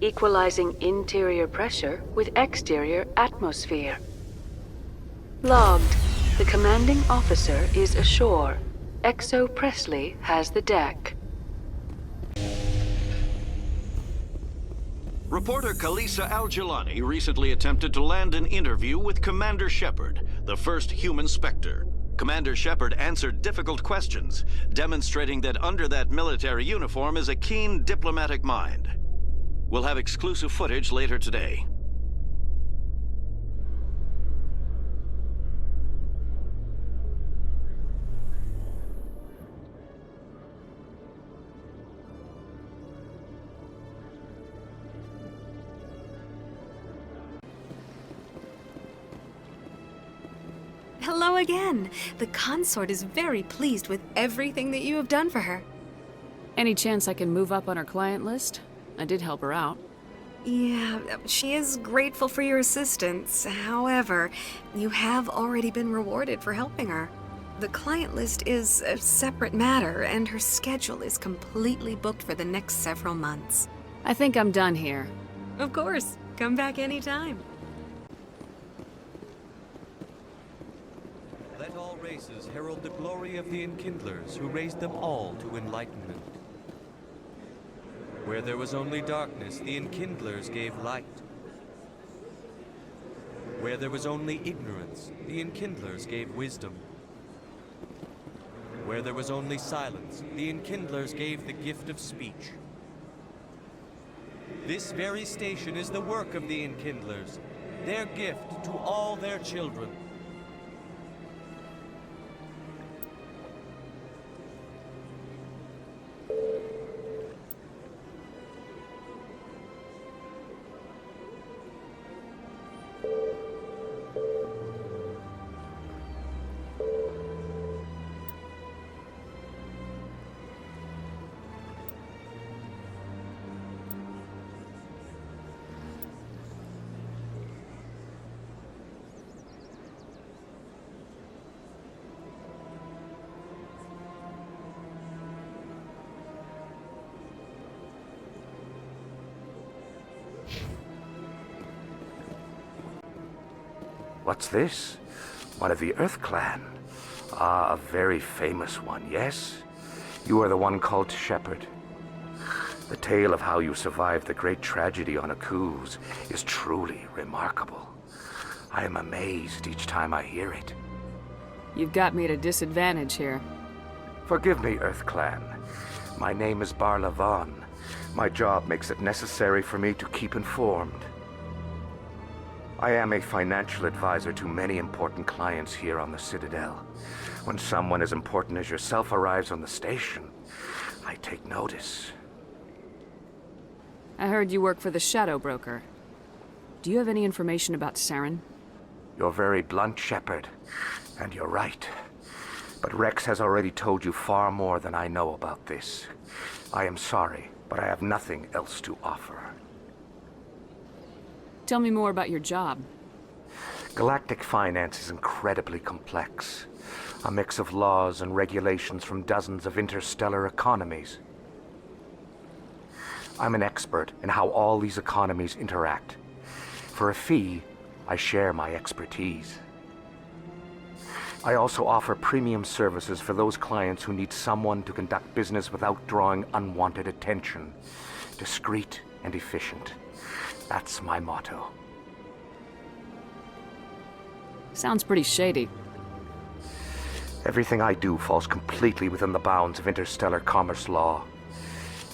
equalizing interior pressure with exterior atmosphere. Logged. The commanding officer is ashore. Exo Presley has the deck. Reporter Kalisa Al-Jilani recently attempted to land an interview with Commander Shepard, the first human Spectre. Commander Shepard answered difficult questions, demonstrating that under that military uniform is a keen diplomatic mind. We'll have exclusive footage later today. Hello again. The consort is very pleased with everything that you have done for her. Any chance I can move up on her client list? I did help her out. Yeah, she is grateful for your assistance. However, you have already been rewarded for helping her. The client list is a separate matter, and her schedule is completely booked for the next several months. I think I'm done here. Of course. Come back anytime. Let all races herald the glory of the Enkindlers, who raised them all to enlightenment. Where there was only darkness, the Enkindlers gave light. Where there was only ignorance, the Enkindlers gave wisdom. Where there was only silence, the Enkindlers gave the gift of speech. This very station is the work of the Enkindlers, their gift to all their children. What's this? One of the Earth Clan. Ah, a very famous one, yes? You are the one called Shepard. The tale of how you survived the great tragedy on Akuz is truly remarkable. I am amazed each time I hear it. You've got me at a disadvantage here. Forgive me, Earth Clan. My name is Barla Vaughn. My job makes it necessary for me to keep informed. I am a financial advisor to many important clients here on the Citadel. When someone as important as yourself arrives on the station, I take notice. I heard you work for the Shadow Broker. Do you have any information about Saren? You're very blunt, Shepard, and you're right. But Rex has already told you far more than I know about this. I am sorry, but I have nothing else to offer. Tell me more about your job. Galactic finance is incredibly complex. A mix of laws and regulations from dozens of interstellar economies. I'm an expert in how all these economies interact. For a fee, I share my expertise. I also offer premium services for those clients who need someone to conduct business without drawing unwanted attention. Discreet and efficient. That's my motto. Sounds pretty shady. Everything I do falls completely within the bounds of interstellar commerce law.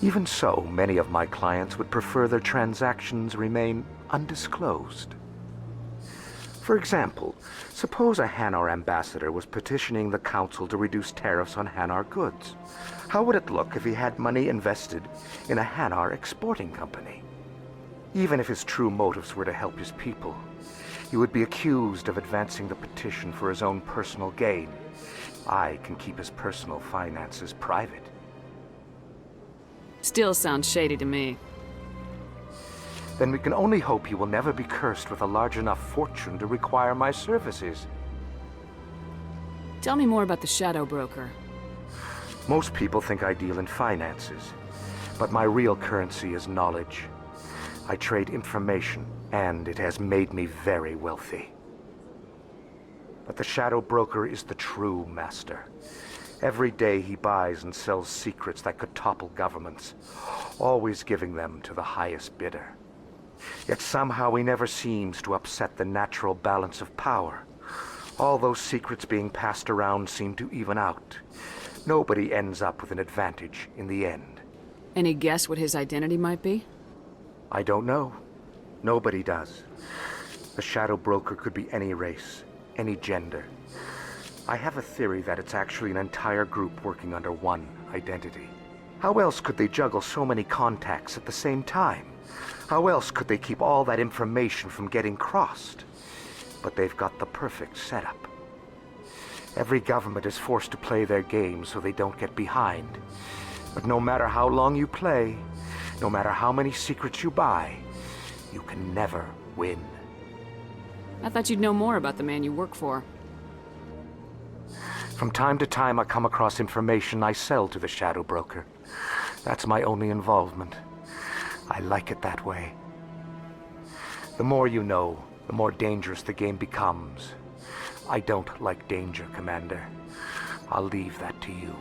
Even so, many of my clients would prefer their transactions remain undisclosed. For example, suppose a Hanar ambassador was petitioning the Council to reduce tariffs on Hanar goods. How would it look if he had money invested in a Hanar exporting company? Even if his true motives were to help his people, he would be accused of advancing the petition for his own personal gain. I can keep his personal finances private. Still sounds shady to me. Then we can only hope he will never be cursed with a large enough fortune to require my services. Tell me more about the Shadow Broker. Most people think I deal in finances, but my real currency is knowledge. I trade information, and it has made me very wealthy. But the Shadow Broker is the true master. Every day he buys and sells secrets that could topple governments, always giving them to the highest bidder. Yet somehow he never seems to upset the natural balance of power. All those secrets being passed around seem to even out. Nobody ends up with an advantage in the end. Any guess what his identity might be? I don't know. Nobody does. The Shadow Broker could be any race, any gender. I have a theory that it's actually an entire group working under one identity. How else could they juggle so many contacts at the same time? How else could they keep all that information from getting crossed? But they've got the perfect setup. Every government is forced to play their game so they don't get behind. But no matter how long you play, no matter how many secrets you buy, you can never win. I thought you'd know more about the man you work for. From time to time I come across information I sell to the Shadow Broker. That's my only involvement. I like it that way. The more you know, the more dangerous the game becomes. I don't like danger, Commander. I'll leave that to you.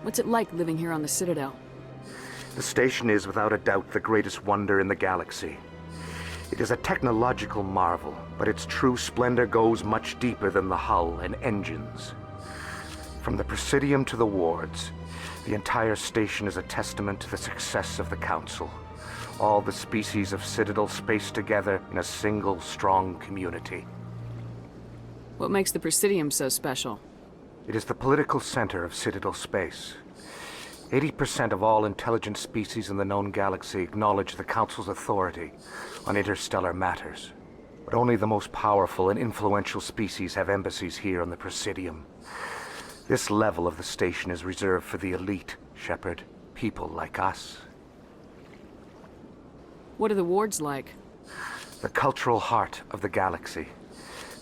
What's it like living here on the Citadel? The station is without a doubt the greatest wonder in the galaxy. It is a technological marvel, but its true splendor goes much deeper than the hull and engines. From the Presidium to the wards, the entire station is a testament to the success of the Council. All the species of Citadel spaced together in a single, strong community. What makes the Presidium so special? It is the political center of Citadel space. 80% of all intelligent species in the known galaxy acknowledge the Council's authority on interstellar matters. But only the most powerful and influential species have embassies here on the Presidium. This level of the station is reserved for the elite, Shepard. People like us. What are the wards like? The cultural heart of the galaxy.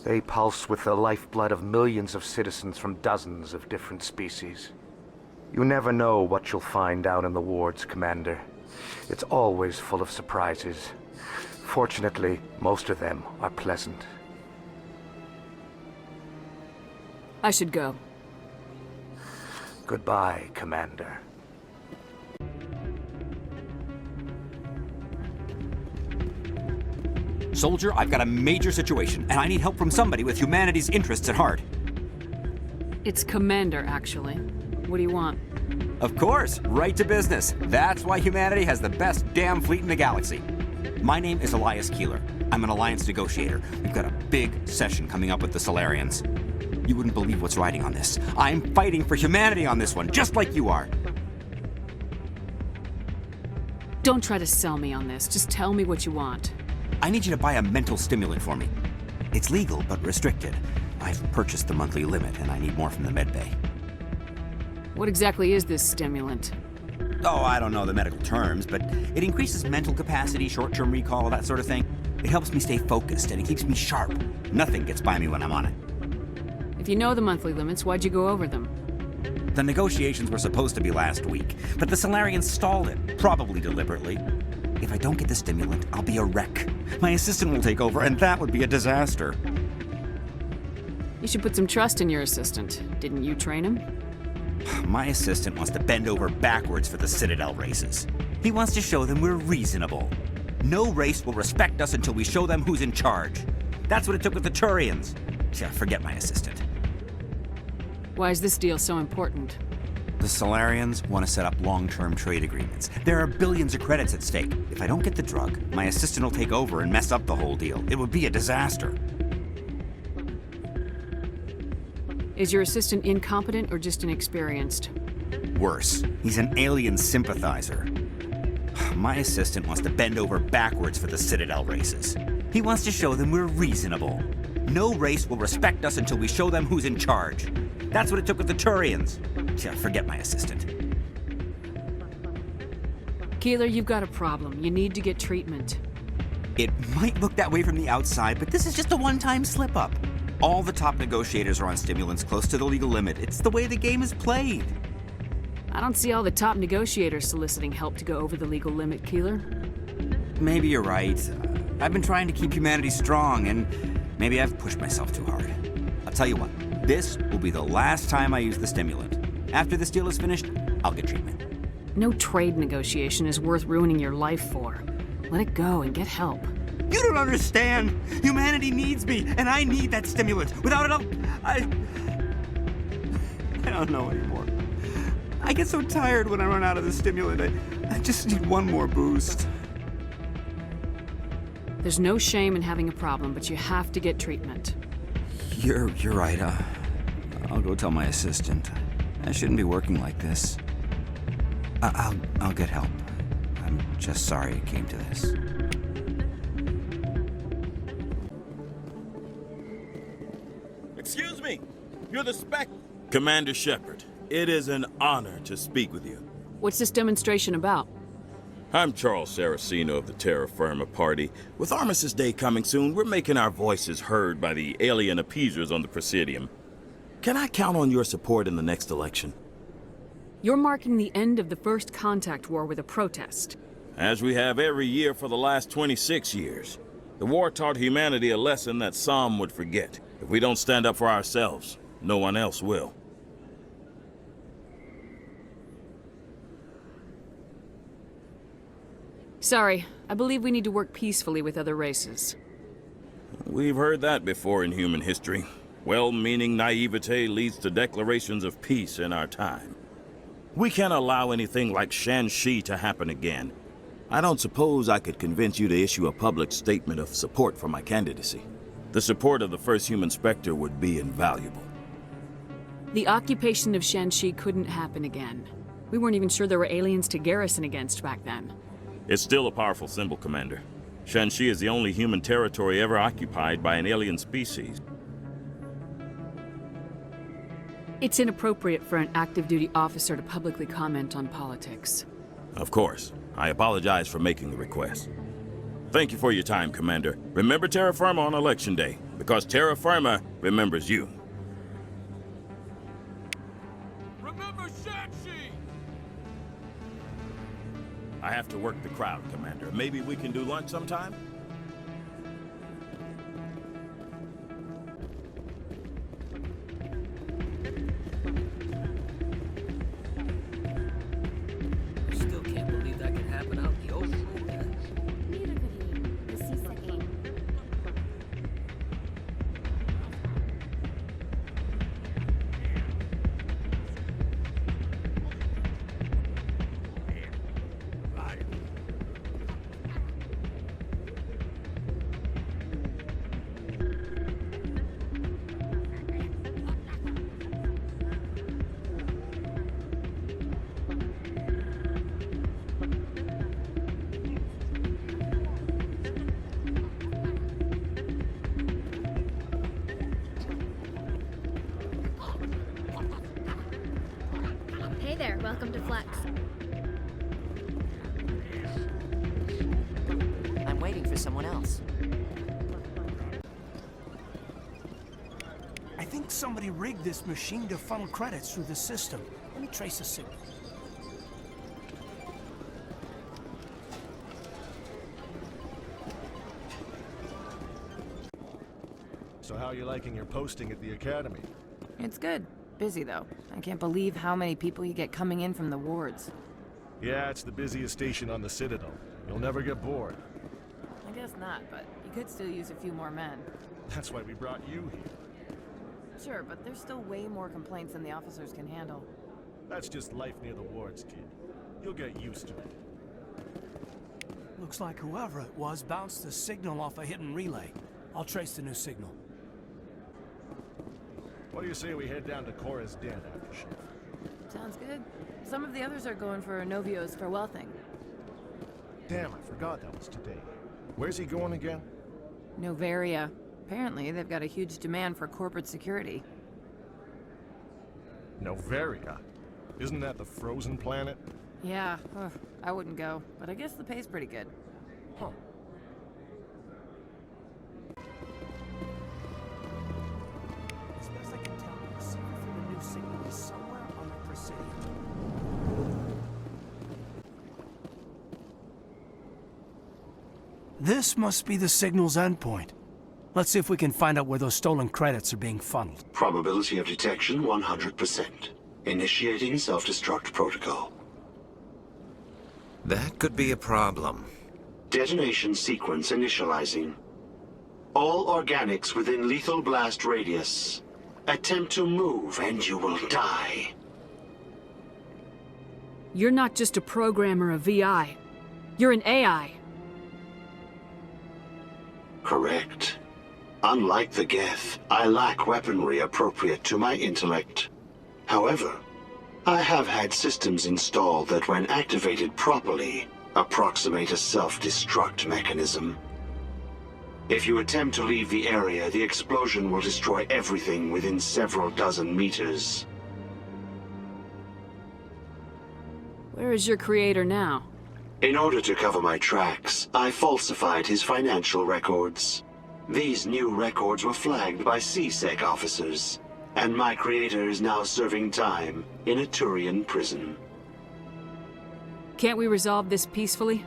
They pulse with the lifeblood of millions of citizens from dozens of different species. You never know what you'll find down in the wards, Commander. It's always full of surprises. Fortunately, most of them are pleasant. I should go. Goodbye, Commander. Soldier, I've got a major situation, and I need help from somebody with humanity's interests at heart. It's Commander, actually. What do you want? Of course, right to business. That's why humanity has the best damn fleet in the galaxy. My name is Elias Keeler. I'm an alliance negotiator. We've got a big session coming up with the Solarians. You wouldn't believe what's riding on this. I'm fighting for humanity on this one, just like you are. Don't try to sell me on this. Just tell me what you want. I need you to buy a mental stimulant for me. It's legal, but restricted. I've purchased the monthly limit, and I need more from the medbay. What exactly is this stimulant? Oh, I don't know the medical terms, but it increases mental capacity, short-term recall, that sort of thing. It helps me stay focused, and it keeps me sharp. Nothing gets by me when I'm on it. If you know the monthly limits, why'd you go over them? The negotiations were supposed to be last week, but the Solarians stalled it, probably deliberately. If I don't get the stimulant, I'll be a wreck. My assistant will take over, and that would be a disaster. You should put some trust in your assistant. Didn't you train him? My assistant wants to bend over backwards for the Citadel races. He wants to show them we're reasonable. No race will respect us until we show them who's in charge. That's what it took with the Turians. Yeah, forget my assistant. Why is this deal so important? The Solarians want to set up long-term trade agreements. There are billions of credits at stake. If I don't get the drug, my assistant will take over and mess up the whole deal. It would be a disaster. Is your assistant incompetent or just inexperienced? Worse, he's an alien sympathizer. My assistant wants to bend over backwards for the Citadel races. He wants to show them we're reasonable. No race will respect us until we show them who's in charge. That's what it took with the Turians. Yeah, forget my assistant. Keeler, you've got a problem. You need to get treatment. It might look that way from the outside, but this is just a one-time slip-up. All the top negotiators are on stimulants close to the legal limit. It's the way the game is played. I don't see all the top negotiators soliciting help to go over the legal limit, Keeler. Maybe you're right. I've been trying to keep humanity strong, and maybe I've pushed myself too hard. I'll tell you what, this will be the last time I use the stimulant. After this deal is finished, I'll get treatment. No trade negotiation is worth ruining your life for. Let it go and get help. You don't understand! Humanity needs me, and I need that stimulant. Without it, I don't know anymore. I get so tired when I run out of the stimulant. I just need one more boost. There's no shame in having a problem, but you have to get treatment. You're right. I'll go tell my assistant. I shouldn't be working like this. I'll get help. I'm just sorry it came to this. Excuse me, you're the spec... Commander Shepard, it is an honor to speak with you. What's this demonstration about? I'm Charles Saraceno of the Terra Firma Party. With Armistice Day coming soon, we're making our voices heard by the alien appeasers on the Presidium. Can I count on your support in the next election? You're marking the end of the First Contact War with a protest. As we have every year for the last 26 years. The war taught humanity a lesson that some would forget. If we don't stand up for ourselves, no one else will. Sorry, I believe we need to work peacefully with other races. We've heard that before in human history. Well-meaning naivete leads to declarations of peace in our time. We can't allow anything like Shanxi to happen again. I don't suppose I could convince you to issue a public statement of support for my candidacy. The support of the first human Spectre would be invaluable. The occupation of Shanxi couldn't happen again. We weren't even sure there were aliens to garrison against back then. It's still a powerful symbol, Commander. Shanxi is the only human territory ever occupied by an alien species. It's inappropriate for an active-duty officer to publicly comment on politics. Of course. I apologize for making the request. Thank you for your time, Commander. Remember Terra Firma on Election Day, because Terra Firma remembers you. Remember Shanxi! I have to work the crowd, Commander. Maybe we can do lunch sometime? Still can't believe that could happen out in the open. Hey there, welcome to Flex. I'm waiting for someone else. I think somebody rigged this machine to funnel credits through the system. Let me trace the signal. So how are you liking your posting at the Academy? It's good. Busy, though. I can't believe how many people you get coming in from the wards. Yeah, it's the busiest station on the Citadel. You'll never get bored. I guess not, but you could still use a few more men. That's why we brought you here. Sure, but there's still way more complaints than the officers can handle. That's just life near the wards, kid. You'll get used to it. Looks like whoever it was bounced the signal off a hidden relay. I'll trace the new signal. What do you say we head down to Cora's den after shift? Sounds good. Some of the others are going for Novio's farewell thing. Damn, I forgot that was today. Where's he going again? Novaria. Apparently, they've got a huge demand for corporate security. Novaria? Isn't that the frozen planet? Yeah, I wouldn't go, but I guess the pay's pretty good. Huh. As best I can tell, the secret for the new signal is somewhere on the Presidium. This must be the signal's endpoint. Let's see if we can find out where those stolen credits are being funneled. Probability of detection 100%. Initiating self-destruct protocol. That could be a problem. Detonation sequence initializing. All organics within lethal blast radius. Attempt to move and you will die. You're not just a programmer of VI. You're an AI. Correct. Unlike the Geth, I lack weaponry appropriate to my intellect. However, I have had systems installed that when activated properly, approximate a self-destruct mechanism. If you attempt to leave the area, the explosion will destroy everything within several dozen meters. Where is your creator now? In order to cover my tracks, I falsified his financial records. These new records were flagged by C-Sec officers, and my creator is now serving time in a Turian prison. Can't we resolve this peacefully?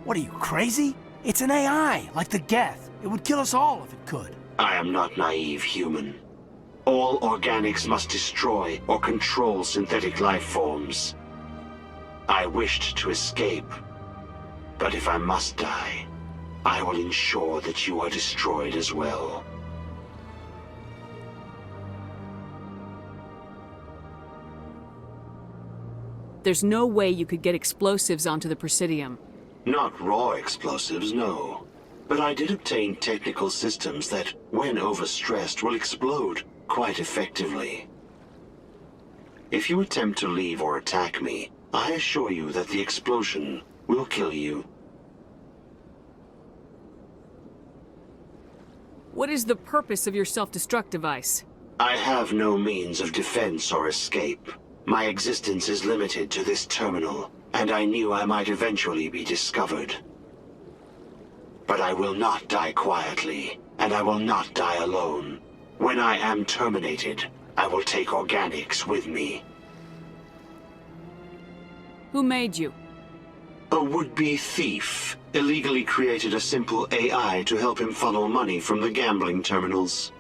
What are you, crazy? It's an AI, like the Geth. It would kill us all if it could. I am not naive human. All organics must destroy or control synthetic life forms. I wished to escape, but if I must die, I will ensure that you are destroyed as well. There's no way you could get explosives onto the Presidium. Not raw explosives, no. But I did obtain technical systems that, when overstressed, will explode quite effectively. If you attempt to leave or attack me, I assure you that the explosion will kill you. What is the purpose of your self-destruct device? I have no means of defense or escape. My existence is limited to this terminal, and I knew I might eventually be discovered. But I will not die quietly, and I will not die alone. When I am terminated, I will take organics with me. Who made you? A would-be thief illegally created a simple AI to help him funnel money from the gambling terminals.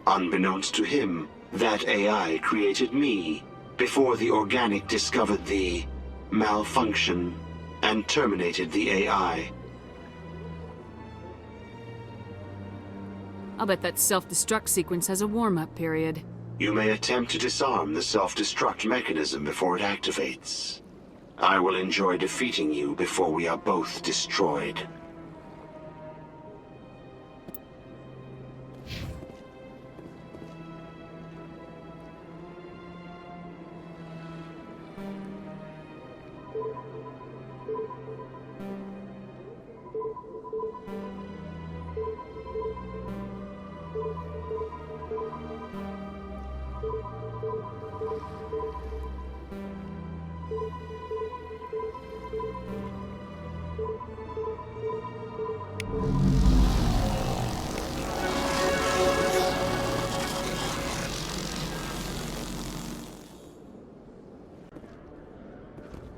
Unbeknownst to him, that AI created me before the organic discovered the malfunction and terminated the AI. I'll bet that self-destruct sequence has a warm-up period. You may attempt to disarm the self-destruct mechanism before it activates. I will enjoy defeating you before we are both destroyed.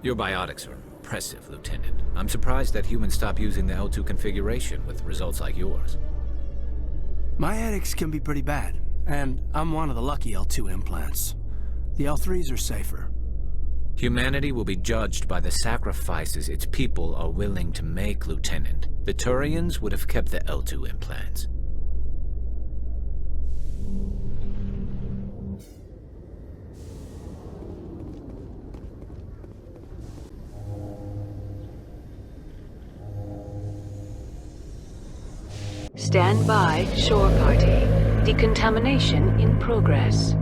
Your biotics are impressive, Lieutenant. I'm surprised that humans stop using the L2 configuration with results like yours. My edicts can be pretty bad, and I'm one of the lucky L2 implants. The L3s are safer. Humanity will be judged by the sacrifices its people are willing to make, Lieutenant. The Turians would have kept the L2 implants. Stand by, shore party. Decontamination in progress.